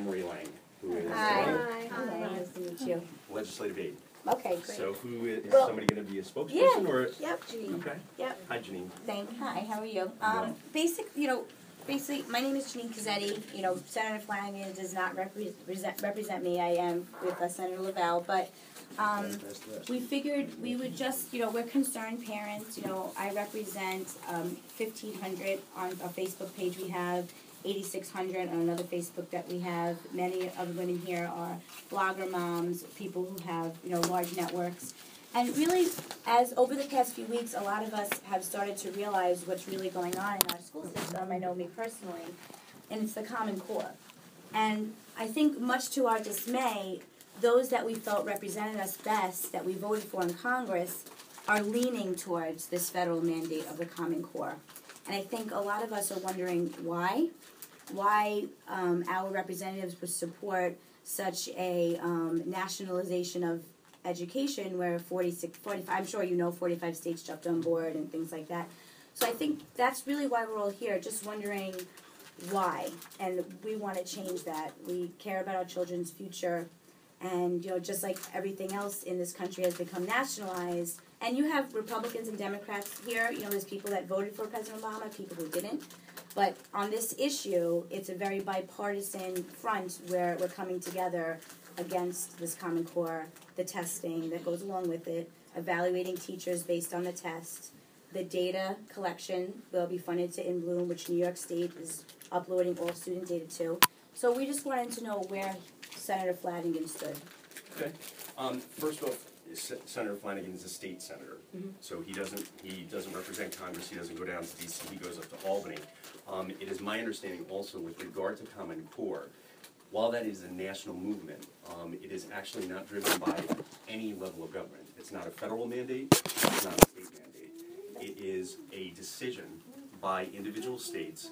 Ray Lang, who is Hi. Nice to meet you. legislative aide. Okay, great. So who is Well, somebody going to be a spokesperson or? Yep, Janine. Okay. Yep. Hi, Janine. Hi, how are you? Basically, my name is Janine Cazzetti. Senator Flanagan does not represent me. I am with Senator Lavelle, but we figured we would just, we're concerned parents. I represent 1,500 on a Facebook page we have, 8,600 on another Facebook that we have. Many of the women here are blogger moms, people who have, large networks. And really, as over the past few weeks, a lot of us have started to realize what's really going on in our school system. I know me personally, and it's the Common Core. And I think much to our dismay, those that we felt represented us best, that we voted for in Congress, are leaning towards this federal mandate of the Common Core. And I think a lot of us are wondering why our representatives would support such a nationalization of education where 45, I'm sure 45 states jumped on board and things like that. So I think that's really why we're all here, just wondering why. And we want to change that. We care about our children's future. And, just like everything else in this country has become nationalized, and you have Republicans and Democrats here, there's people that voted for President Obama, people who didn't. But on this issue, it's a very bipartisan front where we're coming together against this Common Core, the testing that goes along with it, evaluating teachers based on the test. The data collection will be funded to In Bloom, which New York State is uploading all student data to. So we just wanted to know where Senator Flanagan stood. Okay. First of all, Senator Flanagan is a state senator, so he doesn't represent Congress. He doesn't go down to D.C. He goes up to Albany. It is my understanding also with regard to Common Core, while that is a national movement, it is actually not driven by any level of government. It's not a federal mandate. It's not a state mandate. It is a decision by individual states.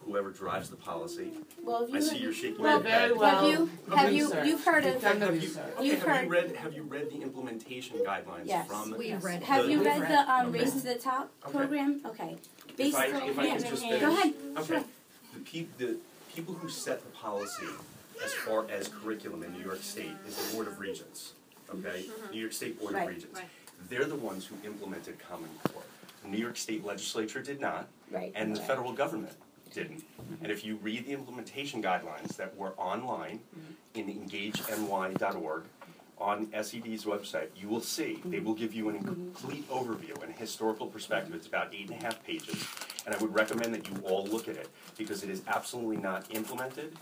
Whoever drives the policy. Well, I see you're shaking well, your head. You've heard of Have you read the implementation guidlines from? We read it. Have you read the Race to the Top program? Okay. If I could just finish. Go ahead. Okay. Sure. The people who set the policy as far as curriculum in New York State is the Board of Regents. Okay? New York State Board of Regents. Right. They're the ones who implemented Common Core. The New York State Legislature did not, and the federal government didn't. And if you read the implementation guidelines that were online in engageny.org on SED's website, you will see they will give you a complete overview and a historical perspective. It's about 8.5 pages, and I would recommend that you all look at it because it is absolutely not implemented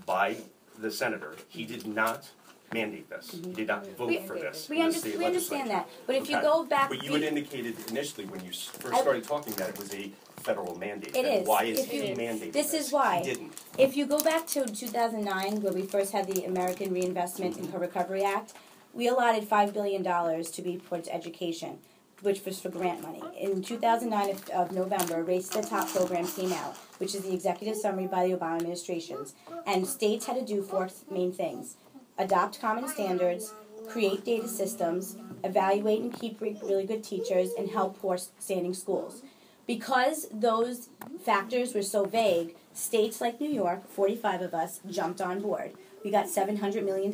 by the senator. He did not mandate this. He did not vote for this. We understand that. But if you go back... But you had indicated initially when you first started talking that it was a federal mandate. It is. Why is he mandating this? This is why. He didn't. If you go back to 2009, where we first had the American Reinvestment and Recovery Act, we allotted $5 billion to be put to education, which was for grant money. In 2009 of November, Race to the Top program came out, which is the executive summary by the Obama administrations. And states had to do 4 main things: adopt common standards, create data systems, evaluate and keep really good teachers, and help poor standing schools. Because those factors were so vague, states like New York, 45 of us, jumped on board. We got $700 million.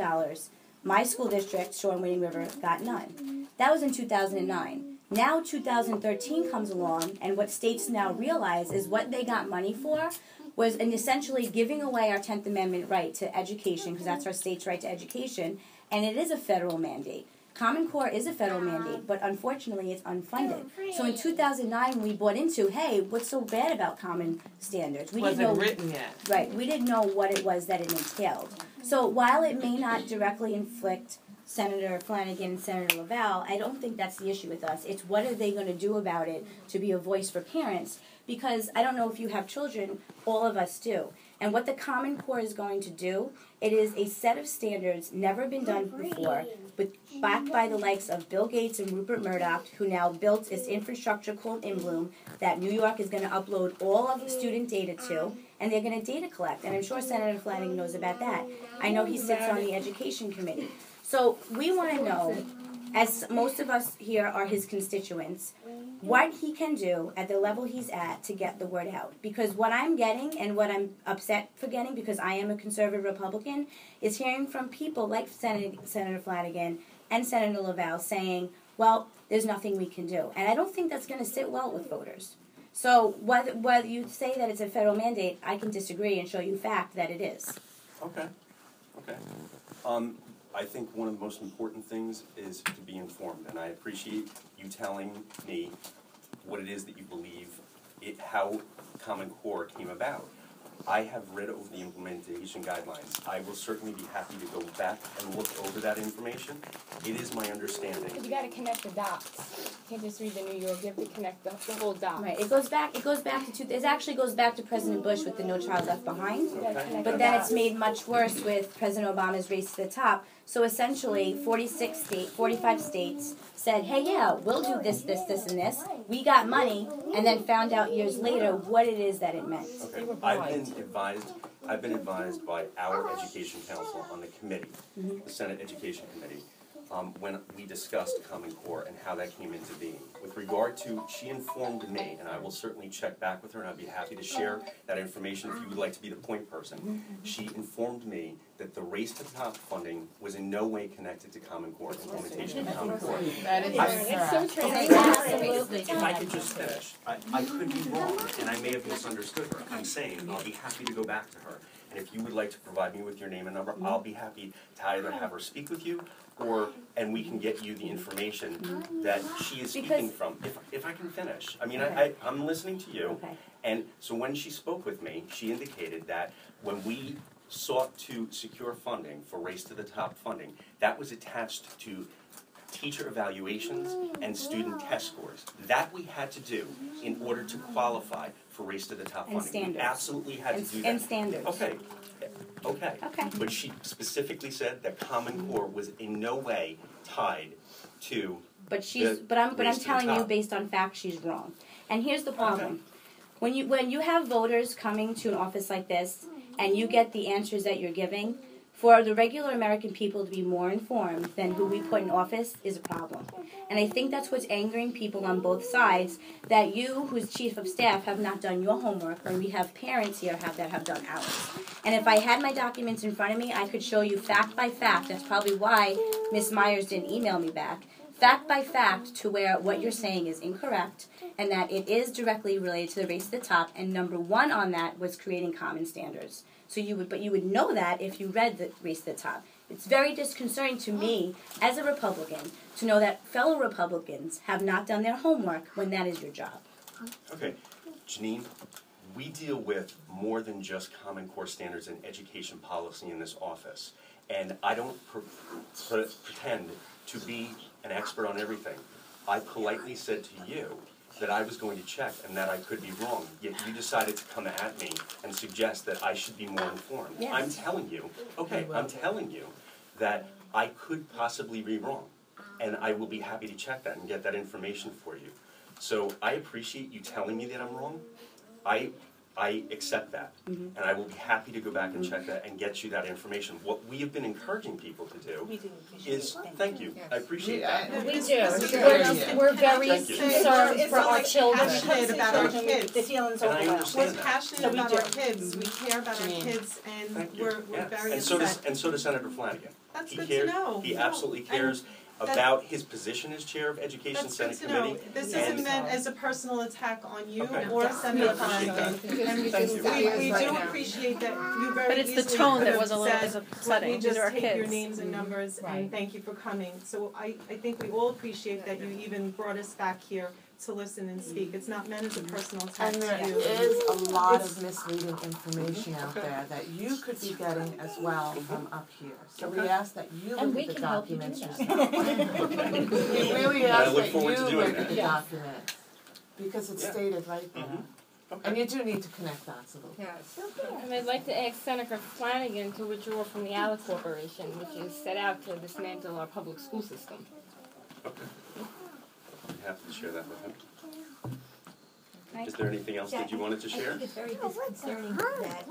My school district, Shore and Wading River, got none. That was in 2009. Now 2013 comes along, and what states now realize is what they got money for was essentially giving away our 10th Amendment right to education, because that's our state's right to education, and it is a federal mandate. Common Core is a federal mandate, but unfortunately it's unfunded. So in 2009 we bought into, hey, what's so bad about common standards? We wasn't written yet. Right, we didn't know what it was that it entailed. So while it may not directly inflict Senator Flanagan and Senator Lavelle, I don't think that's the issue with us. It's what are they going to do about it to be a voice for parents? Because I don't know if you have children, all of us do. And what the Common Core is going to do, it is a set of standards never been done before, backed by the likes of Bill Gates and Rupert Murdoch, who now built this infrastructure called In Bloom that New York is going to upload all of the student data to, and they're going to data collect. And I'm sure Senator Flanagan knows about that. I know he sits on the Education Committee. So we want to know as most of us here are his constituents, what he can do at the level he's at to get the word out. Because what I'm getting, and what I'm upset for getting, because I am a conservative Republican, is hearing from people like Senator Flanagan and Senator Laval saying, well, there's nothing we can do. And I don't think that's going to sit well with voters. So whether you say that it's a federal mandate, I can disagree and show you fact that it is. Okay. I think one of the most important things is to be informed, and I appreciate you telling me what it is that you believe, how Common Core came about. I have read over the implementation guidelines. I will certainly be happy to go back and look over that information. It is my understanding. You got to connect the dots. You can't just read the New York. You have to connect the whole dot. Right. It goes back to it actually goes back to President Bush with the No Child Left Behind. Okay. But then it's made much worse with President Obama's Race to the Top. So essentially, 45 states said, hey, yeah, we'll do this, and this. We got money, and then found out years later what it is that it meant. Okay. I've been advised by our Education Council on the committee, the Senate Education Committee, when we discussed Common Core and how that came into being. With regard to, she informed me, and I will certainly check back with her, and I'd be happy to share that information if you would like to be the point person. She informed me that the Race to the Top funding was in no way connected to Common Core, implementation of Common Core. That is it's so Absolutely. If I could just finish, I could be wrong, and I may have misunderstood her. I'm saying I'll be happy to go back to her. And if you would like to provide me with your name and number, I'll be happy to either have her speak with you, and we can get you the information that she is speaking from. If I can finish. I mean, I'm listening to you. Okay. And so when she spoke with me, she indicated that when we sought to secure funding for Race to the Top funding, that was attached to teacher evaluations and student test scores. That we had to do in order to qualify for Race to the Top funding. Standards. We absolutely had to do that. And standards. Okay. Okay. But she specifically said that Common Core was in no way tied to But I'm telling you based on fact she's wrong. And here's the problem. Okay. When you have voters coming to an office like this and you get the answers that you're giving, for the regular American people to be more informed than who we put in office is a problem. And I think that's what's angering people on both sides, that you, who's chief of staff, have not done your homework, or we have parents here that have done ours. And if I had my documents in front of me, I could show you fact by fact. That's probably why Ms. Myers didn't email me back. Fact by fact to where what you're saying is incorrect, and that it is directly related to the Race to the Top, and number one on that was creating common standards. So you would know that if you read the Race to the Top. It's very disconcerting to me as a Republican to know that fellow Republicans have not done their homework when that is your job. Okay, Janine, we deal with more than just Common Core standards and education policy in this office. And I don't pretend to be an expert on everything. I politely said to you that I was going to check and that I could be wrong, yet you decided to come at me and suggest that I should be more informed. Yes. I'm telling you that I could possibly be wrong, and I will be happy to check that and get that information for you. So I appreciate you telling me that I'm wrong. I accept that, and I will be happy to go back and check that and get you that information. What we have been encouraging people to do is, thank you, I appreciate that. We do. We're very concerned for our children. Passionate about our kids. The feelings And I overwhelmed. understand We're that. passionate about our kids. We care about our kids, and Thank you. we're very And so upset. does Senator Flanagan. That's He good cares, to know. he absolutely cares about his position as chair of Education That's good Senate to know. Committee. This and- isn't meant as a personal attack on you Okay. or Senator I appreciate Flanagan. that. And Thank you. we do appreciate that you very But it's the easily tone could that have was a little said, upsetting. "Let me These are our just take your kids." names and numbers and thank you for coming." So I think we all appreciate that you even brought us back here to listen and speak. It's not meant as a personal attack And to there you. is a lot of misleading information out there that you could be getting as well from up here. So we ask that you And look we at the can help you do documents that. yourself. We really I ask look that you forward to doing look at that. the documents, because it's stated right there. Okay. And you do need to connect dots a little. Yes. And I'd like to ask Senator Flanagan to withdraw from the ALEC Corporation, which is set out to dismantle our public school system. Okay. I'm happy to share that with him. Is there anything else that you wanted to I share? think it's very disconcerting that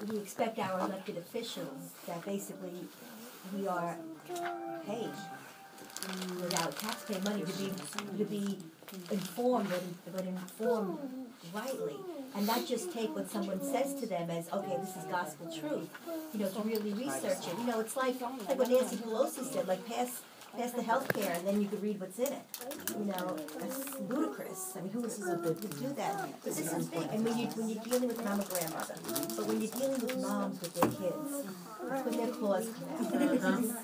we expect our elected officials that basically we are paid without taxpayer money to be informed, but informed rightly, and not just take what someone says to them as, okay, this is gospel truth, to really research it. It's like what Nancy Pelosi said, like pass the health care and then you can read what's in it. That's ludicrous. I mean, who would do that? But this is big. And when you're dealing with mama grandmother, but when you're dealing with moms with their kids, when their claws come out,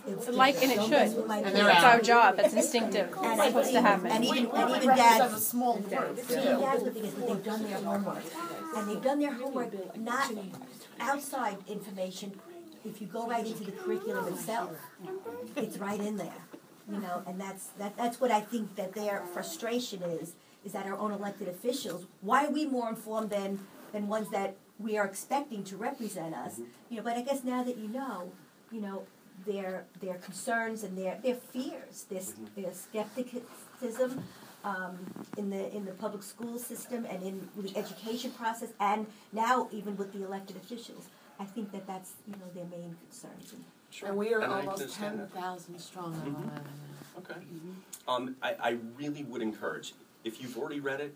it's like, and it should. And It's our job. It's instinctive. and It's supposed to happen. And even dads, small group. Even dads with things, but they've done their homework. And they've done their homework not outside information. If you go right into the curriculum itself, it's right in there. And that's what I think that their frustration is that our own elected officials, why are we more informed than ones that we are expecting to represent us? But I guess now that their concerns and their fears, their skepticism in the public school system and in the education process, and now even with the elected officials, I think that's their main concerns. Sure. And we are And I almost understand that. 10,000 strong on Long Island now. Okay. I really would encourage, if you've already read it,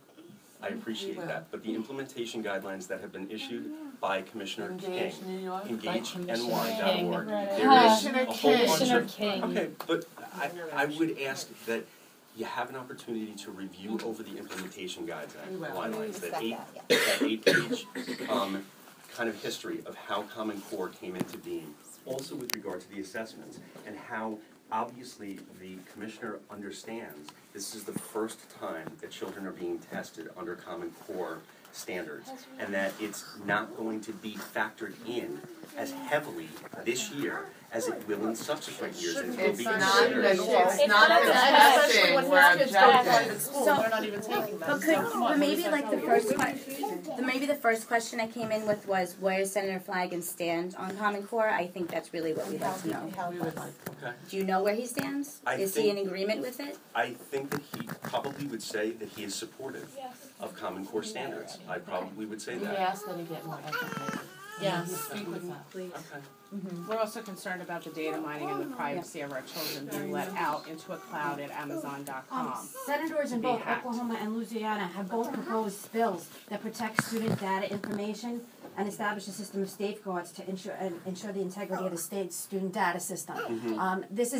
I appreciate that. But the implementation guidelines that have been issued by Commissioner King, EngageNY.org, there is a whole bunch of... Okay, but I would ask that you have an opportunity to review over the implementation guidelines, that eight-page kind of history of how Common Core came into being. Also with regard to the assessments and how obviously the commissioner understands this is the first time that children are being tested under Common Core standards, and that it's not going to be factored in as heavily this year as it will in subsequent years. And it will be considered. It's not the testing we're objecting. They're not even taking that. But maybe like the first question I came in with was, where does Senator Flanagan stand on Common Core? I think that's really what we'd like to know. Okay. Do you know where he stands? Is he in agreement with it? I think that he probably would say that he is supportive of Common Core standards. I probably would say We that. ask that he get more educated. Yes. Speak with that. Please. Okay. We're also concerned about the data mining and the privacy of our children being let out into a cloud at Amazon.com. Senators in both Oklahoma and Louisiana have both proposed bills that protect student data information and establish a system of safeguards to ensure the integrity of the state's student data system. This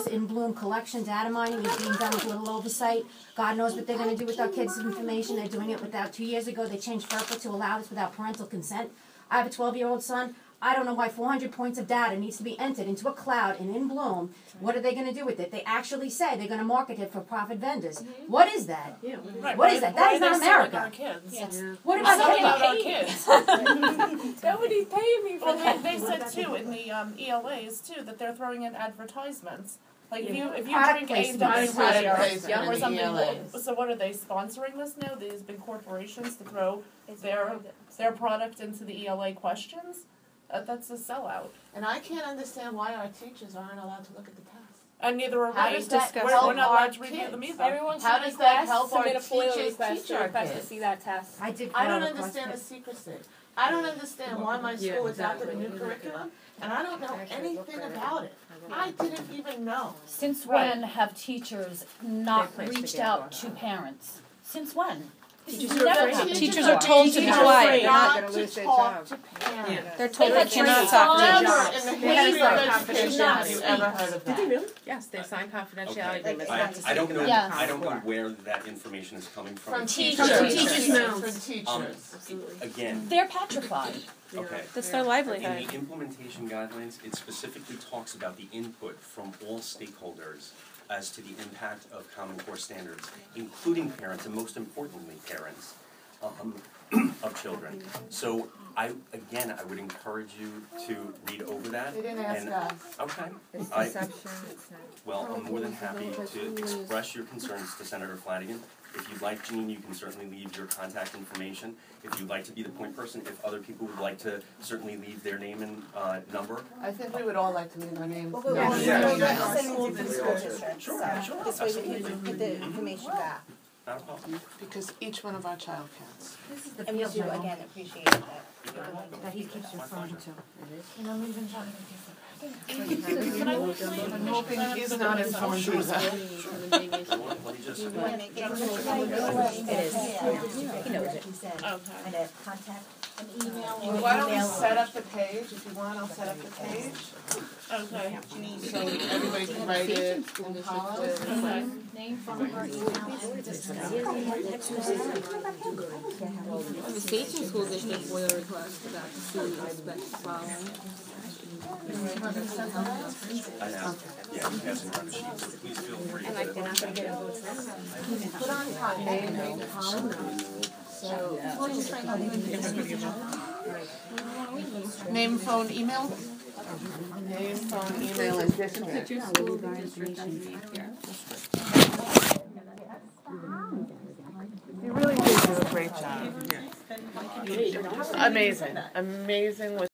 in-bloom collection data mining is being done with little oversight. God knows what they're going to do with our kids' information. They're doing it without. 2 years ago, they changed FERPA to allow this without parental consent. I have a 12-year-old son. I don't know why 400 points of data needs to be entered into a cloud and in Bloom. What are they going to do with it? They actually say they're going to market it for profit vendors. What is that? What is that? That is not America. What about our kids? Nobody's paying me for that. They said too in the ELAs too that they're throwing in advertisements. Like if you Product drink placement. A or something, ELAs. so what are they sponsoring this now? These big corporations to throw their product into the ELA questions? That's a sellout. And I can't understand why our teachers aren't allowed to look at the tests. And neither are How we. does that We're help not our allowed to review kids? them either. Everyone How does that help our submit a FOIA teachers request teach our to kids? see that test. I did. I don't understand the secrecy. I don't understand why my school adopted a new curriculum, and I don't know anything about it. I didn't even know. Since when have teachers not reached out to parents? Since when? Teachers are told to be quiet. Not to talk to parents. They're told they cannot talk to Never in the history of education have you ever heard of that. Did they really? Yes, they signed confidentiality agreements not to I don't know. Yes. I don't know where that information is coming from. From teachers. From teachers' mouths. From teachers. Again. They're petrified. Okay. That's their In livelihood. the implementation guidelines, it specifically talks about the input from all stakeholders as to the impact of Common Core standards, including parents, and most importantly, parents of children. So I would encourage you to read over that. They didn't ask us. Okay. Well, I'm more than happy to express your concerns to Senator Flanagan. If you'd like, Jean, you can certainly leave your contact information. If you'd like to be the point person, if other people would like to certainly leave their name and number. I think we would all like to leave our names. Sure. This way we can get the information back. Not a problem. Because each one of our child counts. And we do, again, appreciate that. That he keeps referring to. And I'm even trying to I'm hoping he's not informed either. It is. He knows it. Okay. And a contact, an email or Why don't we email. set up the page, if you want, I'll set up the page, Okay. so everybody can write it and follow. Okay. Name, phone number, email, and The State Sen school district FOIA request about the student aspect following. I know, yeah, you guys can run the sheet, please feel free. And like, they're not gonna get a vote now. Put on top, name, phone, email? Name, phone, email, and district. You really did do a great job. Amazing, amazing with